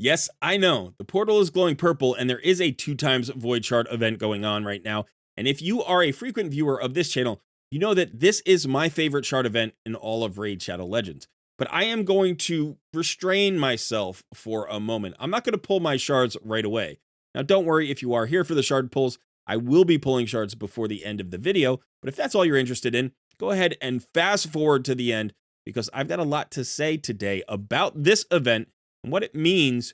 Yes, I know. The portal is glowing purple, and there is a 2 times Void Shard event going on right now. And if you are a frequent viewer of this channel, you know that this is my favorite shard event in all of Raid Shadow Legends. But I am going to restrain myself for a moment. I'm not going to pull my shards right away. Now, don't worry if you are here for the shard pulls. I will be pulling shards before the end of the video. But if that's all you're interested in, go ahead and fast forward to the end because I've got a lot to say today about this event and what it means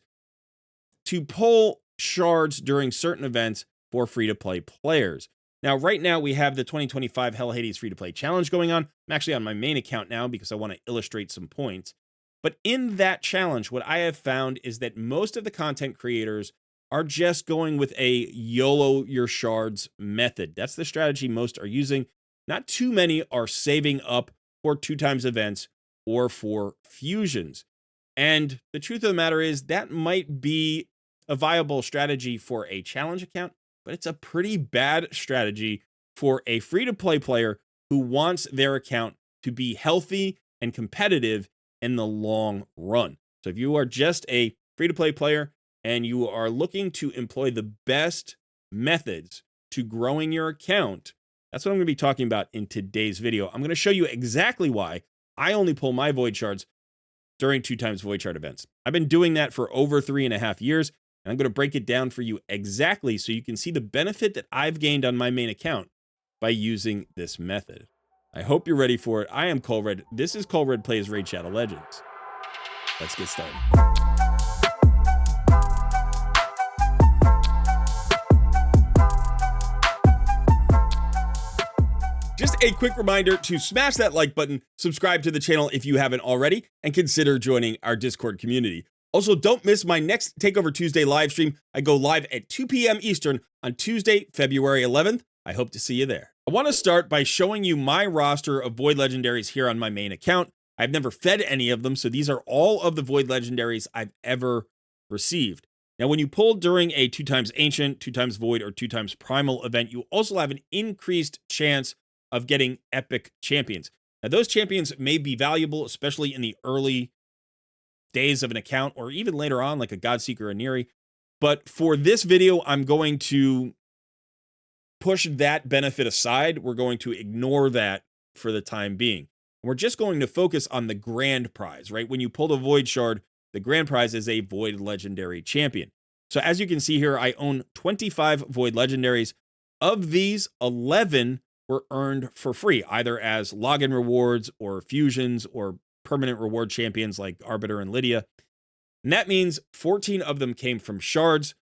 to pull shards during certain events for free-to-play players. Now, right now, we have the 2025 Hell Hades free-to-play challenge going on. I'm actually on my main account now because I want to illustrate some points. But in that challenge, what I have found is that most of the content creators are just going with a YOLO your shards method. That's the strategy most are using. Not too many are saving up for 2 times events or for fusions. And the truth of the matter is that might be a viable strategy for a challenge account, but it's a pretty bad strategy for a free-to-play player who wants their account to be healthy and competitive in the long run. So if you are just a free-to-play player and you are looking to employ the best methods to growing your account, that's what I'm going to be talking about in today's video. I'm going to show you exactly why I only pull my Void Shards during 2 times Void Shard events. I've been doing that for over 3.5 years, and I'm going to break it down for you exactly so you can see the benefit that I've gained on my main account by using this method. I hope you're ready for it. I am Colred. This is Colred Plays Raid Shadow Legends. Let's get started. Just a quick reminder to smash that like button, subscribe to the channel if you haven't already, and consider joining our Discord community. Also, don't miss my next Takeover Tuesday live stream. I go live at 2 p.m. Eastern on Tuesday, February 11th. I hope to see you there. I want to start by showing you my roster of Void Legendaries here on my main account. I've never fed any of them, so these are all of the Void Legendaries I've ever received. Now, when you pull during a 2 times Ancient, 2 times Void, or 2 times Primal event, you also have an increased chance of getting epic champions. Now, those champions may be valuable, especially in the early days of an account, or even later on, like a Godseeker or Neri. But for this video, I'm going to push that benefit aside. We're going to ignore that for the time being. We're just going to focus on the grand prize, right? When you pull the Void Shard, the grand prize is a Void Legendary champion. So as you can see here, I own 25 Void Legendaries. Of these, 11 were earned for free, either as login rewards or fusions or permanent reward champions like Arbiter and Lydia. And that means 14 of them came from shards.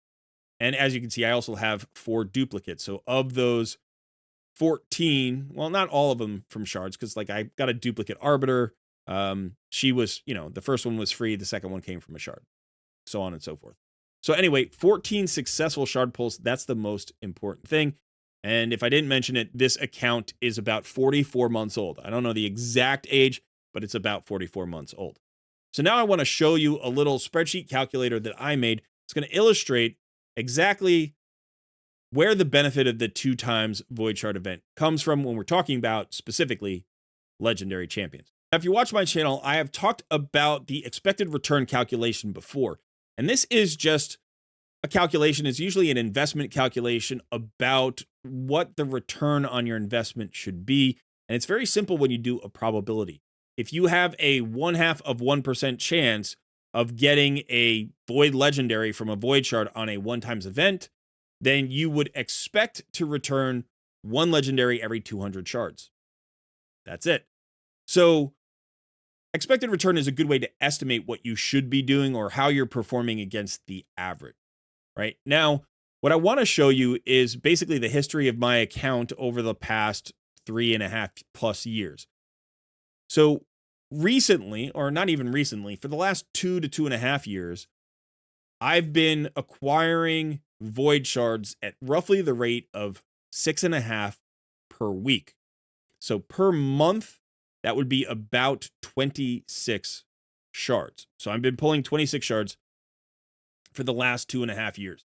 And as you can see, I also have 4 duplicates. So of those 14, well, not all of them from shards, because like I got a duplicate Arbiter. She was, the first one was free. The second one came from a shard, so on and so forth. So anyway, 14 successful shard pulls. That's the most important thing. And if I didn't mention it, this account is about 44 months old. I don't know the exact age, but it's about 44 months old. So now I want to show you a little spreadsheet calculator that I made. It's going to illustrate exactly where the benefit of the 2 times Void Shard event comes from when we're talking about specifically legendary champions. Now, if you watch my channel, I have talked about the expected return calculation before. And this is just a calculation. It's usually an investment calculation about what the return on your investment should be. And it's very simple when you do a probability. If you have a 0.5% chance of getting a Void Legendary from a Void Shard on a 1 times event, then you would expect to return 1 Legendary every 200 shards. That's it. So expected return is a good way to estimate what you should be doing or how you're performing against the average. Right now, what I want to show you is basically the history of my account over the past 3.5+ years. So recently, or not even recently, for the last 2 to 2.5 years, I've been acquiring Void Shards at roughly the rate of 6.5 per week. So per month, that would be about 26 shards. So I've been pulling 26 shards for the last 2.5 years.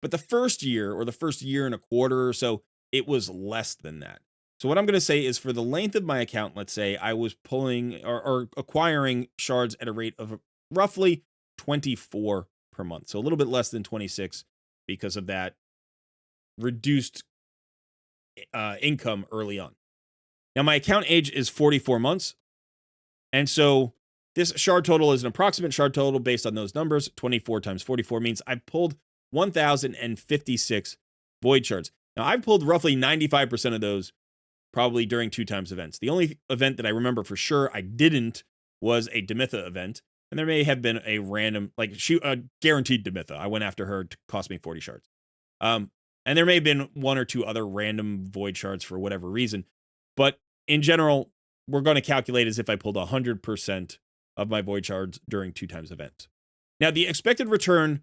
But the first year, or the first year and a quarter or so, it was less than that. So what I'm going to say is for the length of my account, let's say I was pulling or acquiring shards at a rate of roughly 24 per month. So a little bit less than 26 because of that reduced income early on. Now, my account age is 44 months. And so this shard total is an approximate shard total based on those numbers. 24 times 44 means I pulled 1,056 void shards. Now, I've pulled roughly 95% of those probably during 2x events. The only event that I remember for sure I didn't was a Demitha event. And there may have been a random, like, guaranteed Demitha. I went after her to cost me 40 shards. And there may have been one or two other random void shards for whatever reason. But in general, we're going to calculate as if I pulled 100% of my void shards during 2x events. Now, the expected return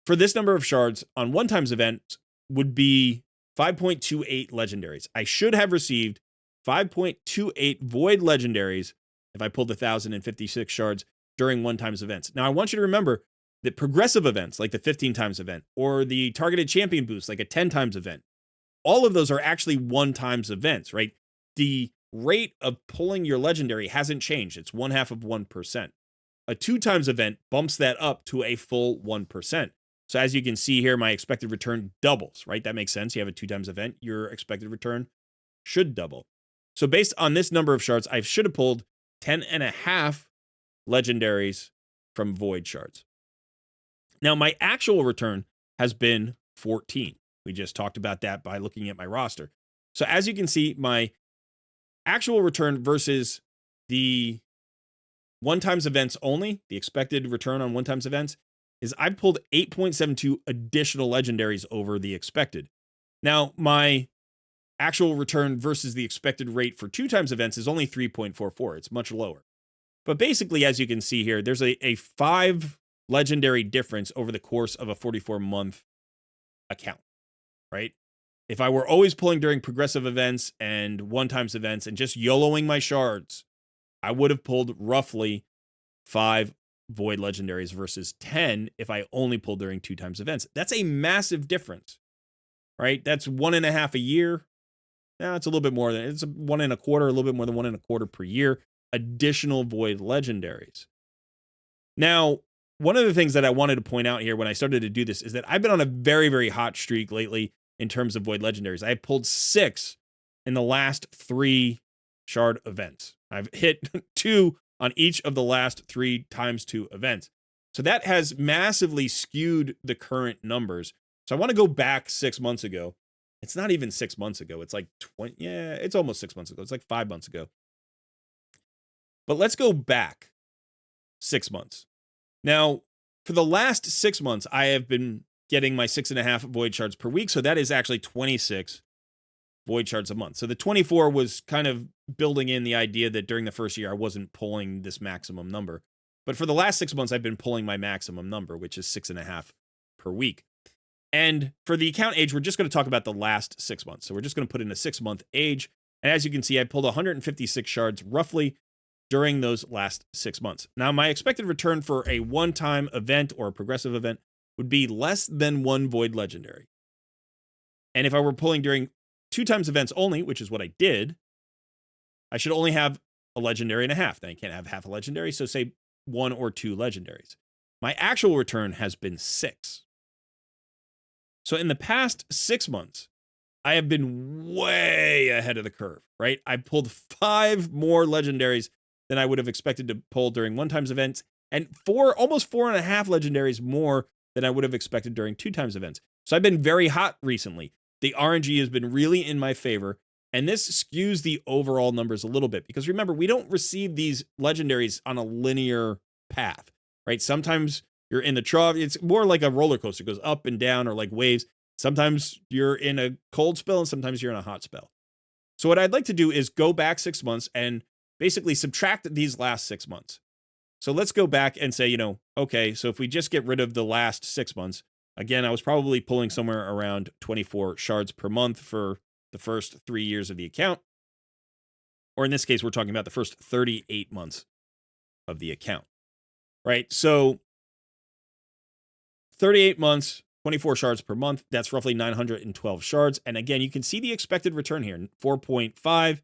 for this number of shards on 1x events would be 5.28 legendaries. I should have received 5.28 void legendaries if I pulled 1,056 shards during 1x events. Now, I want you to remember that progressive events like the 15x event or the targeted champion boost like a 10x event, all of those are actually 1x events, right? The rate of pulling your legendary hasn't changed. It's 0.5%. A 2x event bumps that up to a full 1%. So as you can see here, my expected return doubles, right? That makes sense. You have a 2x event, your expected return should double. So based on this number of shards, I should have pulled 10.5 legendaries from void shards. Now, my actual return has been 14. We just talked about that by looking at my roster. So as you can see, my actual return versus the 1x events only, the expected return on 1x events, is I pulled 8.72 additional legendaries over the expected. Now, my actual return versus the expected rate for 2x events is only 3.44. It's much lower. But basically, as you can see here, there's a 5 legendary difference over the course of a 44-month account, right? If I were always pulling during progressive events and 1x events and just YOLOing my shards, I would have pulled roughly 5 void legendaries versus 10 if I only pulled during 2x events. That's a massive difference, right? That's 1.5 a year. Now it's a little bit more than it's 1.25, a little bit more than 1.25 per year. Additional void legendaries. Now, one of the things that I wanted to point out here when I started to do this is that I've been on a very, very hot streak lately in terms of void legendaries. I pulled 6 in the last 3 shard events. I've hit 2 on each of the last 3 times 2 events. So that has massively skewed the current numbers. So I want to go back 6 months ago. It's not even 6 months ago. It's like 20. Yeah, it's almost 6 months ago. It's like 5 months ago. But let's go back 6 months. Now, for the last 6 months, I have been getting my 6.5 void shards per week. So that is actually 26 void shards a month. So the 24 was kind of building in the idea that during the first year, I wasn't pulling this maximum number. But for the last 6 months, I've been pulling my maximum number, which is 6.5 per week. And for the account age, we're just going to talk about the last 6 months. So we're just going to put in a 6-month age. And as you can see, I pulled 156 shards roughly during those last 6 months. Now, my expected return for a one-time event or a progressive event would be less than 1 void legendary. And if I were pulling during 2x events only, which is what I did, I should only have a legendary and a half. Then I can't have half a legendary, so say 1 or 2 legendaries. My actual return has been 6. So in the past 6 months, I have been way ahead of the curve, right? I pulled 5 more legendaries than I would have expected to pull during 1x events, and almost 4.5 legendaries more than I would have expected during 2x events. So I've been very hot recently. The RNG has been really in my favor, and this skews the overall numbers a little bit, because remember, we don't receive these legendaries on a linear path, right? Sometimes you're in the trough. It's more like a roller coaster. It goes up and down, or like waves. Sometimes you're in a cold spell and sometimes you're in a hot spell. So what I'd like to do is go back 6 months and basically subtract these last 6 months. So let's go back and say, okay, so if we just get rid of the last 6 months, again, I was probably pulling somewhere around 24 shards per month for the first 3 years of the account. Or in this case, we're talking about the first 38 months of the account, right? So 38 months, 24 shards per month, that's roughly 912 shards. And again, you can see the expected return here, 4.5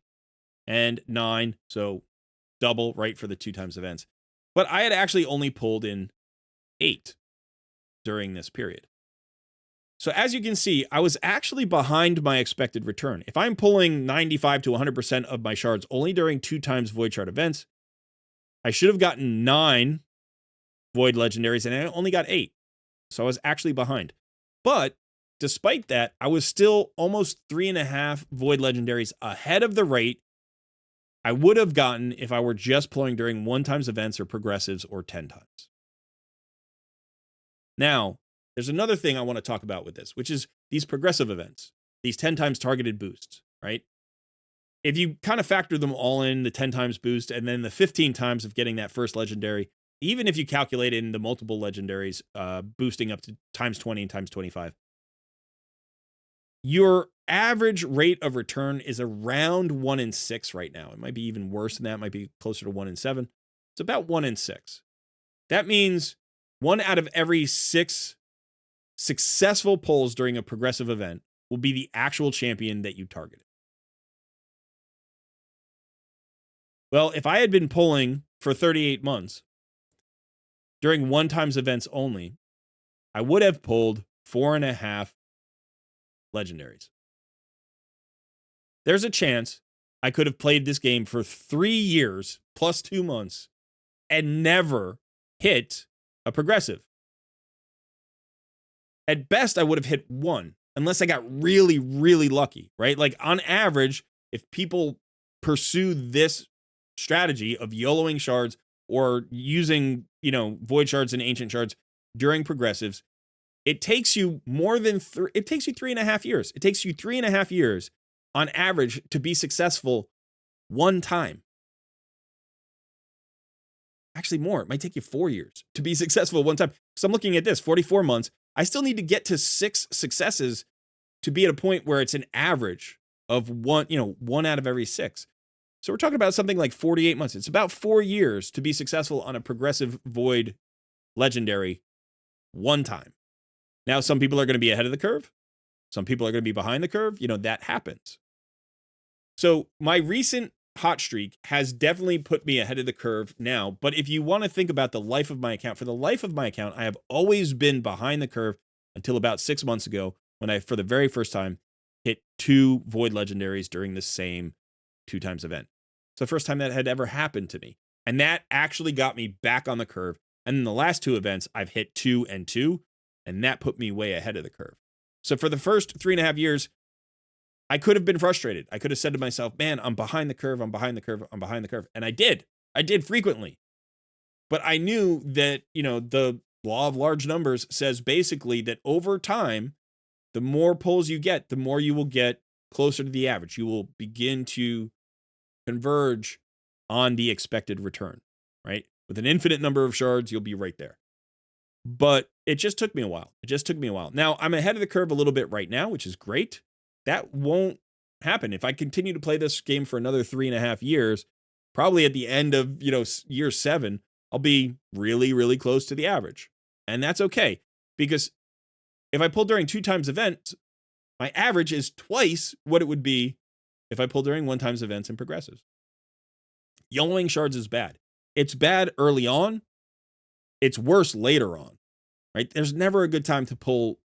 and 9, so double, right, for the 2x events. But I had actually only pulled in 8. during this period. So as you can see, I was actually behind my expected return. If I'm pulling 95 to 100% of my shards only during 2 times Void Shard events, I should have gotten 9 Void Legendaries, and I only got 8. So I was actually behind. But despite that, I was still almost 3.5 Void Legendaries ahead of the rate I would have gotten if I were just pulling during 1 times events or progressives or 10 times. Now, there's another thing I want to talk about with this, which is these progressive events, these 10 times targeted boosts, right? If you kind of factor them all in, the 10 times boost and then the 15 times of getting that first legendary, even if you calculate in the multiple legendaries boosting up to times 20 and times 25, your average rate of return is around 1 in 6 right now. It might be even worse than that. It might be closer to 1 in 7. It's about 1 in 6. That means 1 out of every 6 successful pulls during a progressive event will be the actual champion that you targeted. Well, if I had been pulling for 38 months during 1 times events only, I would have pulled 4.5 legendaries. There's a chance I could have played this game for 3 years plus 2 months and never hit a progressive. At best, I would have hit 1, unless I got really, really lucky, right? Like on average, if people pursue this strategy of YOLOing shards or using, void shards and ancient shards during progressives, it takes you more than it takes you 3.5 years. It takes you 3.5 years on average to be successful 1 time. Actually more, it might take you 4 years to be successful 1 time. So I'm looking at this, 44 months. I still need to get to 6 successes to be at a point where it's an average of 1 out of every 6. So we're talking about something like 48 months. It's about 4 years to be successful on a progressive void legendary 1 time. Now, some people are going to be ahead of the curve. Some people are going to be behind the curve. That happens. So my recent hot streak has definitely put me ahead of the curve now. But if you want to think about the life of my account, for the life of my account, I have always been behind the curve until about 6 months ago when I, for the very first time, hit 2 void legendaries during the same 2 times event. It's the first time that had ever happened to me. And that actually got me back on the curve. And in the last 2 events, I've hit 2 and 2. And that put me way ahead of the curve. So for the first 3.5 years, I could have been frustrated. I could have said to myself, man, I'm behind the curve. I'm behind the curve. I'm behind the curve. And I did. I did frequently. But I knew that, the law of large numbers says basically that over time, the more pulls you get, the more you will get closer to the average. You will begin to converge on the expected return, right? With an infinite number of shards, you'll be right there. But it just took me a while. Now, I'm ahead of the curve a little bit right now, which is great. That won't happen. If I continue to play this game for another 3.5 years, probably at the end of, year 7, I'll be really, really close to the average. And that's okay. Because if I pull during 2 times events, my average is twice what it would be if I pull during 1 times events and progressives. YOLOing shards is bad. It's bad early on. It's worse later on, right? There's never a good time to pull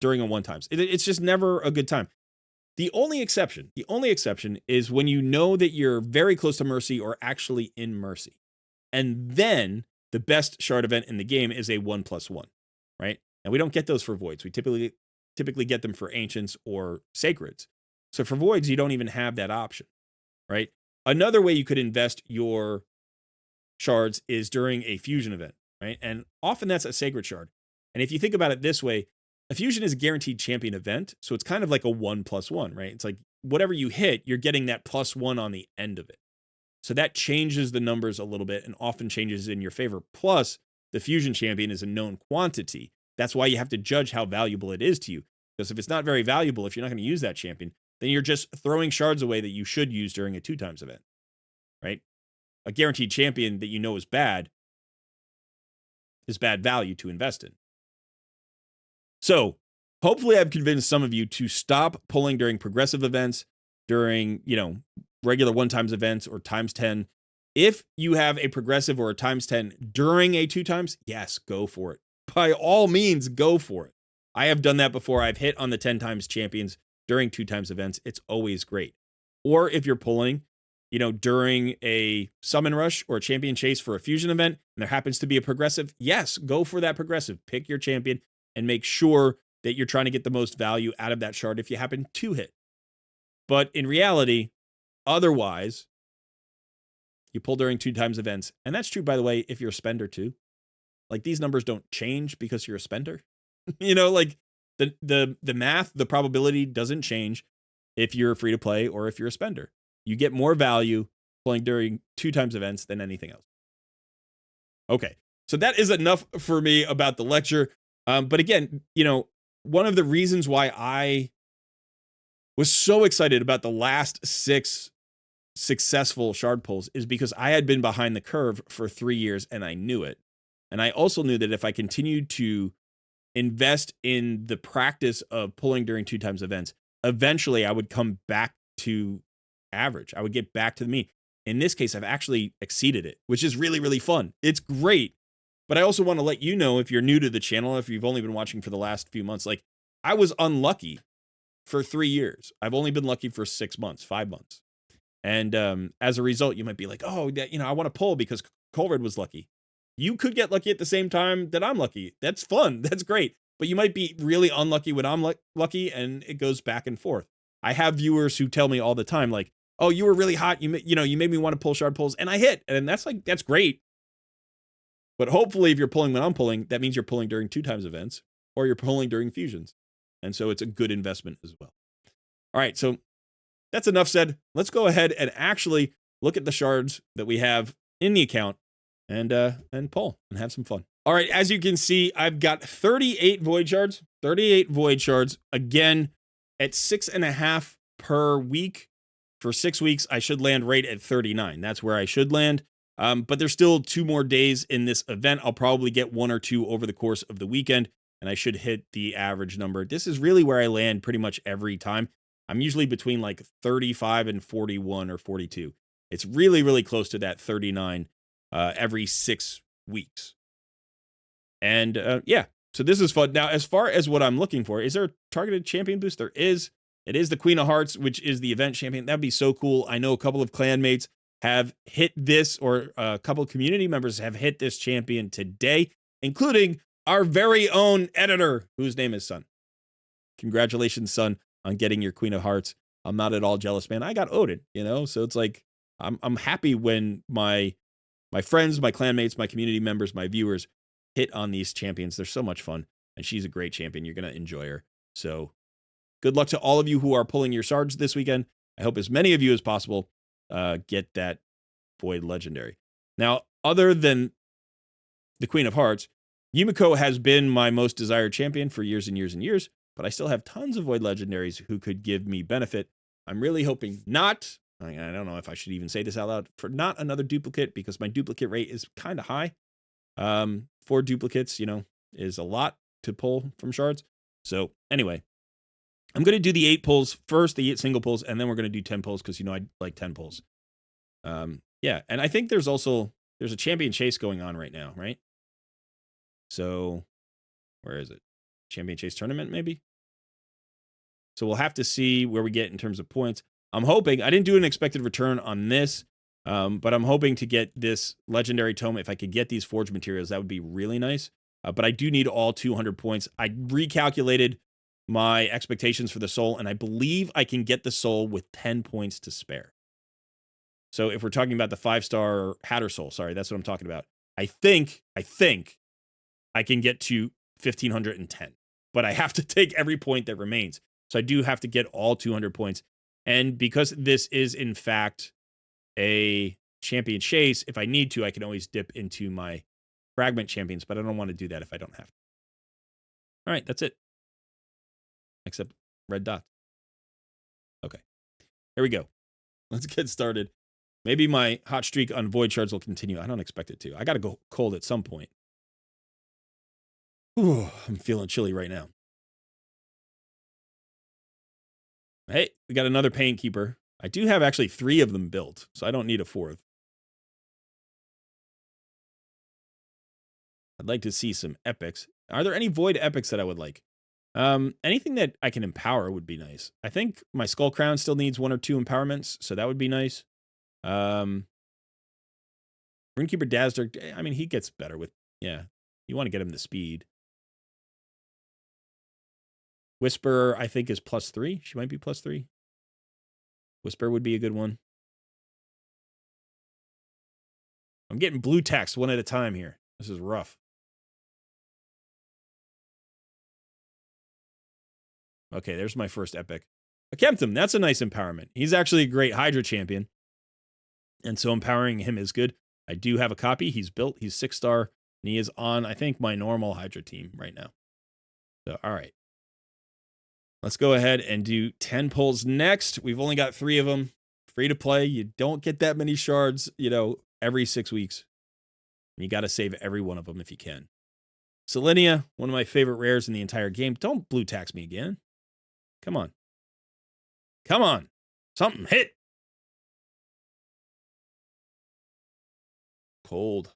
during a 1 times. It's just never a good time. The only exception is when you know that you're very close to Mercy or actually in Mercy. And then the best shard event in the game is a 1+1, right? And we don't get those for voids. We typically get them for ancients or sacreds. So for voids, you don't even have that option, right? Another way you could invest your shards is during a fusion event, right? And often that's a sacred shard. And if you think about it this way, a fusion is a guaranteed champion event. So it's kind of like a 1+1, right? It's like whatever you hit, you're getting that +1 on the end of it. So that changes the numbers a little bit and often changes in your favor. Plus, the fusion champion is a known quantity. That's why you have to judge how valuable it is to you. Because if it's not very valuable, if you're not going to use that champion, then you're just throwing shards away that you should use during a 2 times event, right? A guaranteed champion that you know is bad value to invest in. So hopefully I've convinced some of you to stop pulling during progressive events, during, regular 1 times events or times 10. If you have a progressive or a times 10 during a 2 times, yes, go for it. by all means, go for it. I have done that before. I've hit on the 10 times champions during 2 times events. It's always great. Or if you're pulling, during a summon rush or a champion chase for a fusion event, and there happens to be a progressive, yes, go for that progressive. Pick your champion and make sure that you're trying to get the most value out of that shard if you happen to hit. But in reality, otherwise, you pull during 2 times events. And that's true, by the way, if you're a spender too. Like, these numbers don't change because you're a spender. Like the math, the probability doesn't change if you're free to play or if you're a spender. You get more value playing during 2 times events than anything else. Okay, so that is enough for me about the lecture. But again, one of the reasons why I was so excited about the last 6 successful shard pulls is because I had been behind the curve for 3 years and I knew it. And I also knew that if I continued to invest in the practice of pulling during 2 times events, eventually I would come back to average. I would get back to the mean. In this case, I've actually exceeded it, which is really, really fun. It's great. But I also want to let you know, if you're new to the channel, if you've only been watching for the last few months, like, I was unlucky for 3 years. I've only been lucky for 6 months, 5 months. And as a result, you might be like, oh, I want to pull because Colred was lucky. You could get lucky at the same time that I'm lucky. That's fun. That's great. But you might be really unlucky when I'm lucky, and it goes back and forth. I have viewers who tell me all the time, like, oh, you were really hot. You made me want to pull shard pulls, and I hit. And that's great. But hopefully, if you're pulling when I'm pulling, that means you're pulling during 2 times events, or you're pulling during fusions. And so it's a good investment as well. All right, so that's enough said. Let's go ahead and actually look at the shards that we have in the account and pull and have some fun. All right, as you can see, I've got 38 void shards. 38 void shards. Again, at 6.5 per week. For 6 weeks, I should land right at 39. That's where I should land. But there's still 2 more days in this event. I'll probably get 1 or 2 over the course of the weekend, and I should hit the average number. This is really where I land pretty much every time. I'm usually between like 35 and 41 or 42. It's really, really close to that 39 every 6 weeks. And yeah, so this is fun. Now, as far as what I'm looking for, is there a targeted champion boost? There is. It is the Queen of Hearts, which is the event champion. That'd be so cool. I know a couple of clanmates have hit this, or a couple of community members have hit this champion today, including our very own editor, whose name is Sun. Congratulations, Sun, on getting your Queen of Hearts. I'm not at all jealous, man. I got Odin, so it's like, I'm happy when my friends, my clanmates, my community members, my viewers hit on these champions. They're so much fun, and she's a great champion. You're going to enjoy her. So good luck to all of you who are pulling your shards this weekend. I hope as many of you as possible get that Void Legendary. Now, other than the Queen of Hearts, Yumiko has been my most desired champion for years and years and years, but I still have tons of Void Legendaries who could give me benefit. I'm really hoping not, I don't know if I should even say this out loud, for not another duplicate, because my duplicate rate is kind of high. 4 duplicates, is a lot to pull from shards. So anyway, I'm going to do the 8 pulls first, the 8 single pulls, and then we're going to do 10 pulls because, I like 10 pulls. Yeah, and I think there's a champion chase going on right now, right? So where is it? Champion chase tournament, maybe? So we'll have to see where we get in terms of points. I'm hoping, I didn't do an expected return on this, but I'm hoping to get this legendary tome. If I could get these forged materials, that would be really nice. But I do need all 200 points. I recalculated my expectations for the soul, and I believe I can get the soul with 10 points to spare. So if we're talking about the 5-star Hatter soul, sorry, that's what I'm talking about. I think I can get to 1,510, but I have to take every point that remains. So I do have to get all 200 points. And because this is, in fact, a champion chase, if I need to, I can always dip into my fragment champions, but I don't want to do that if I don't have to. All right, that's it. Except red dots. Okay, here we go. Let's get started. Maybe my hot streak on void shards will continue. I don't expect it to. I got to go cold at some point. Ooh, I'm feeling chilly right now. Hey, we got another Pain Keeper. I do have actually 3 of them built, so I don't need a 4th. I'd like to see some epics. Are there any void epics that I would like? Anything that I can empower would be nice. I think my Skull Crown still needs 1 or 2 empowerments, so that would be nice. Runekeeper Dazzler, I mean, he gets better with, yeah. You want to get him the speed. Whisper, I think, is +3. She might be +3. Whisper would be a good one. I'm getting blue text one at a time here. This is rough. Okay, there's my first epic. Akemptum, that's a nice empowerment. He's actually a great Hydra champion. And so empowering him is good. I do have a copy. He's built. He's 6-star. And he is on, I think, my normal Hydra team right now. So, all right. Let's go ahead and do 10 pulls next. We've only got 3 of them. Free to play. You don't get that many shards, you know, every 6 weeks. And you got to save every one of them if you can. Selenia, one of my favorite rares in the entire game. Don't blue tax me again. Come on. Come on. Something hit. Cold.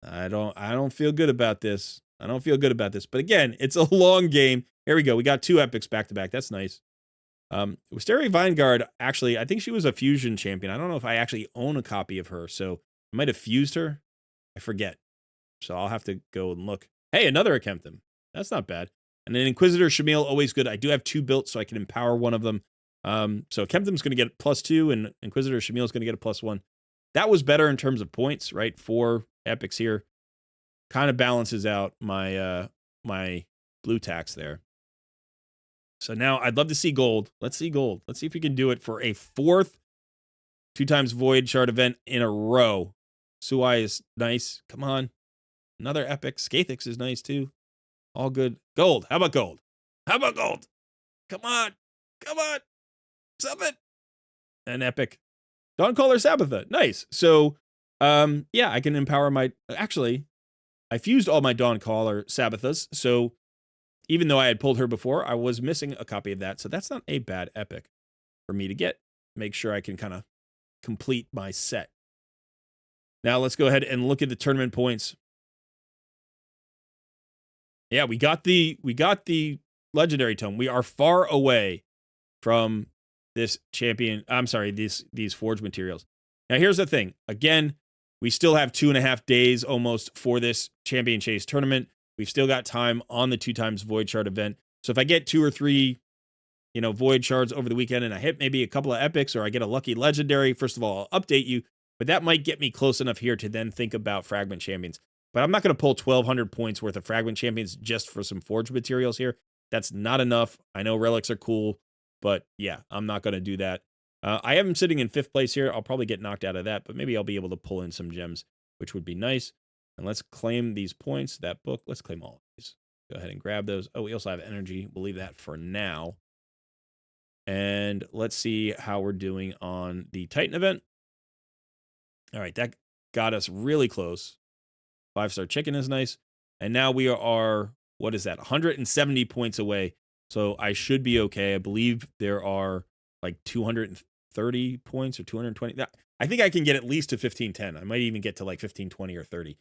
I don't feel good about this. I don't feel good about this. But again, it's a long game. Here we go. We got 2 epics back to back. That's nice. Wisteria Vinegard, actually, I think she was a fusion champion. I don't know if I actually own a copy of her, so I might have fused her. I forget. So I'll have to go and look. Hey, another Akemptum. That's not bad. And then Inquisitor Shamil, always good. I do have 2 built, so I can empower one of them. So Akemptum's going to get +2, and Inquisitor Shamil is going to get a +1. That was better in terms of points, right? 4 epics here. Kind of balances out my my blue tax there. So now I'd love to see gold. Let's see gold. Let's see if we can do it for a 4th 2x Void Shard event in a row. Suai is nice. Come on. Another epic. Skathix is nice too. All good. Gold. How about gold? How about gold? Come on. Come on. Something. An epic. Dawncaller Sabbatha. Nice. So, yeah, I can empower my... Actually, I fused all my Dawncaller Sabbathas, so even though I had pulled her before, I was missing a copy of that, so that's not a bad epic for me to get. Make sure I can kind of complete my set. Now, let's go ahead and look at the tournament points. Yeah, we got the legendary tome. We are far away from this champion. I'm sorry, these forged materials. Now, here's the thing. Again, we still have 2.5 days almost for this champion chase tournament. We've still got time on the 2x Void Shard event. So if I get 2 or 3, you know, Void Shards over the weekend and I hit maybe a couple of epics or I get a lucky legendary, first of all, I'll update you. But that might get me close enough here to then think about Fragment Champions. But I'm not going to pull 1,200 points worth of Fragment Champions just for some forged materials here. That's not enough. I know relics are cool, but yeah, I'm not going to do that. I am sitting in 5th place here. I'll probably get knocked out of that, but maybe I'll be able to pull in some gems, which would be nice. And let's claim these points, that book. Let's claim all of these. Go ahead and grab those. Oh, we also have energy. We'll leave that for now. And let's see how we're doing on the Titan event. All right, that got us really close. 5-star chicken is nice. And now we are, what is that, 170 points away. So I should be okay. I believe there are like 230 points or 220. I think I can get at least to 1510. I might even get to like 1520 or 30.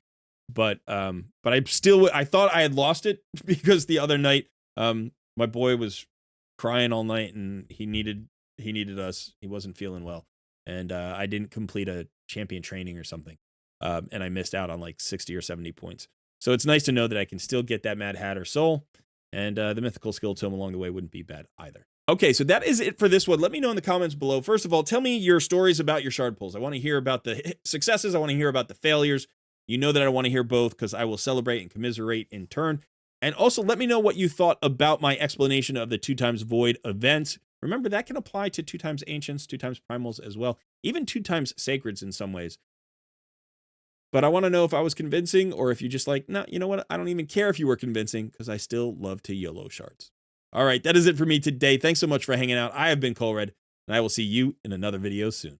But I thought I had lost it because the other night, my boy was crying all night and he needed us. He wasn't feeling well. And I didn't complete a champion training or something. And I missed out on like 60 or 70 points. So it's nice to know that I can still get that Mad Hatter soul. And the mythical skill tome along the way wouldn't be bad either. Okay, so that is it for this one. Let me know in the comments below. First of all, tell me your stories about your shard pulls. I want to hear about the successes. I want to hear about the failures. You know that I want to hear both because I will celebrate and commiserate in turn. And also let me know what you thought about my explanation of the 2x Void event. Remember, that can apply to 2x Ancients, 2x Primals as well, even 2x Sacreds in some ways. But I want to know if I was convincing or if you just like, no, you know what? I don't even care if you were convincing because I still love to YOLO shards. All right, that is it for me today. Thanks so much for hanging out. I have been Colred, and I will see you in another video soon.